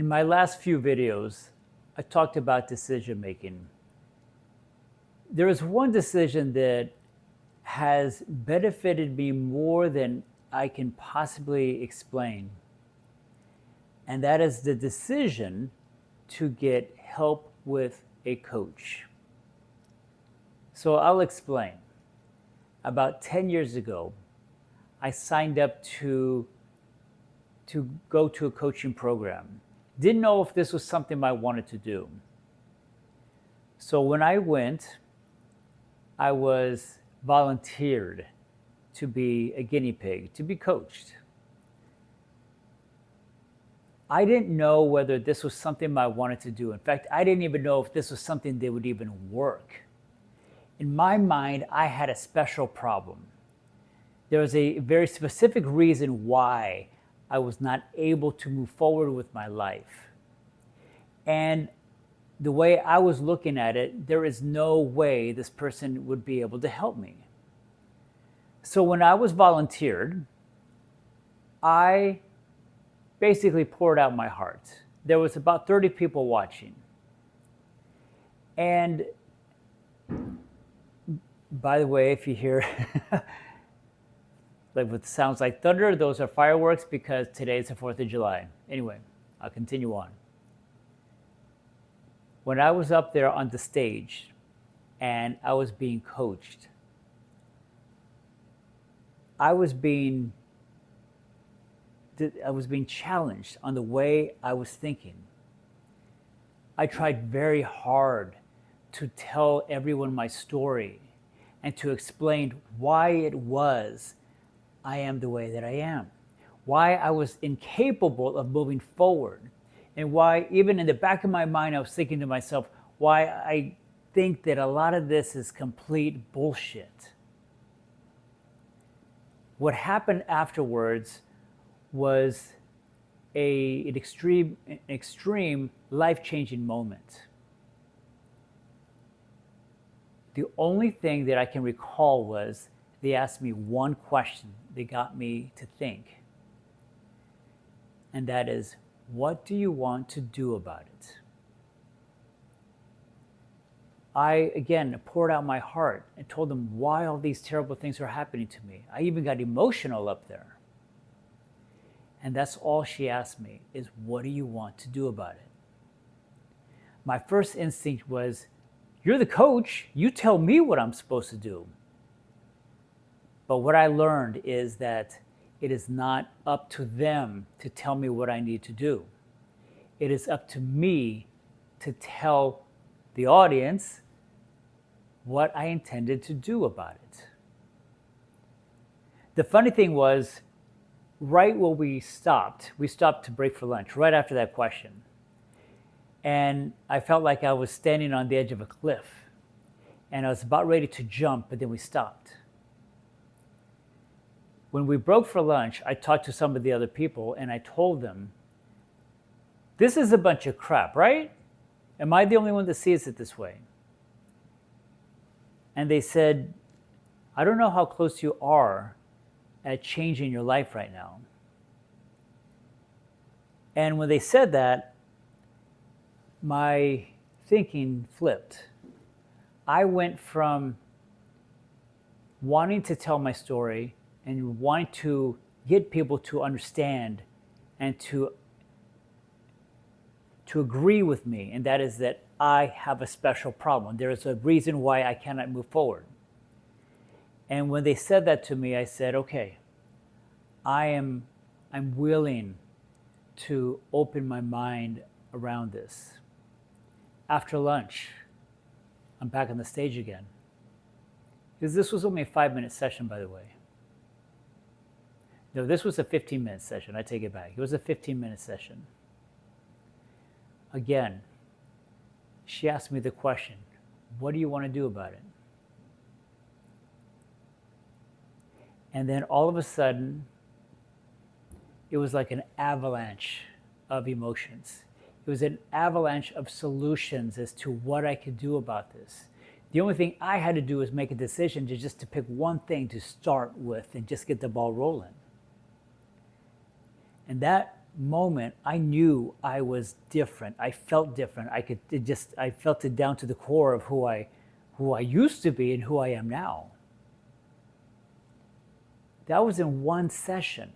In my last few videos, I talked about decision making. There is one decision that has benefited me more than I can possibly explain, and that is the decision to get help with a coach. So I'll explain. About 10 years ago, I signed up to go to a coaching program. Didn't know if this was something I wanted to do. So when I went, I was volunteered to be a guinea pig, to be coached. I didn't know whether this was something I wanted to do. In fact, I didn't even know if this was something that would even work. In my mind, I had a special problem. There was a very specific reason why I was not able to move forward with my life. And the way I was looking at it, there is no way this person would be able to help me. So when I was volunteered, I basically poured out my heart. There was about 30 people watching. And by the way, if you hear like what sounds like thunder, those are fireworks because today is the 4th of July. Anyway, I'll continue on. When I was up there on the stage and I was being coached, I was being challenged on the way I was thinking. I tried very hard to tell everyone my story and to explain why it was I am the way that I am, why I was incapable of moving forward, and why even in the back of my mind I was thinking to myself, why I think that a lot of this is complete bullshit. What happened afterwards was an extreme life-changing moment. The only thing that I can recall was they asked me one question that got me to think. And that is, what do you want to do about it? I, again, poured out my heart and told them why all these terrible things were happening to me. I even got emotional up there. And that's all she asked me is, what do you want to do about it? My first instinct was, you're the coach, you tell me what I'm supposed to do. But what I learned is that it is not up to them to tell me what I need to do. It is up to me to tell the audience what I intended to do about it. The funny thing was, right where we stopped to break for lunch, right after that question. And I felt like I was standing on the edge of a cliff. And I was about ready to jump, but then we stopped. When we broke for lunch, I talked to some of the other people and I told them, this is a bunch of crap, right? Am I the only one that sees it this way? And they said, I don't know how close you are at changing your life right now. And when they said that, my thinking flipped. I went from wanting to tell my story and wanting to get people to understand and to agree with me, and that is that I have a special problem. There is a reason why I cannot move forward. And when they said that to me, I said, okay, I'm willing to open my mind around this. After lunch, I'm back on the stage again. Because this was only a 5-minute session, by the way. No, this was a 15-minute session. I take it back. It was a 15-minute session. Again, she asked me the question, what do you want to do about it? And then all of a sudden, it was like an avalanche of emotions. It was an avalanche of solutions as to what I could do about this. The only thing I had to do was make a decision to pick one thing to start with and just get the ball rolling. And that moment, I knew I was different. I felt different. I felt it down to the core of who I used to be and who I am now. That was in one session.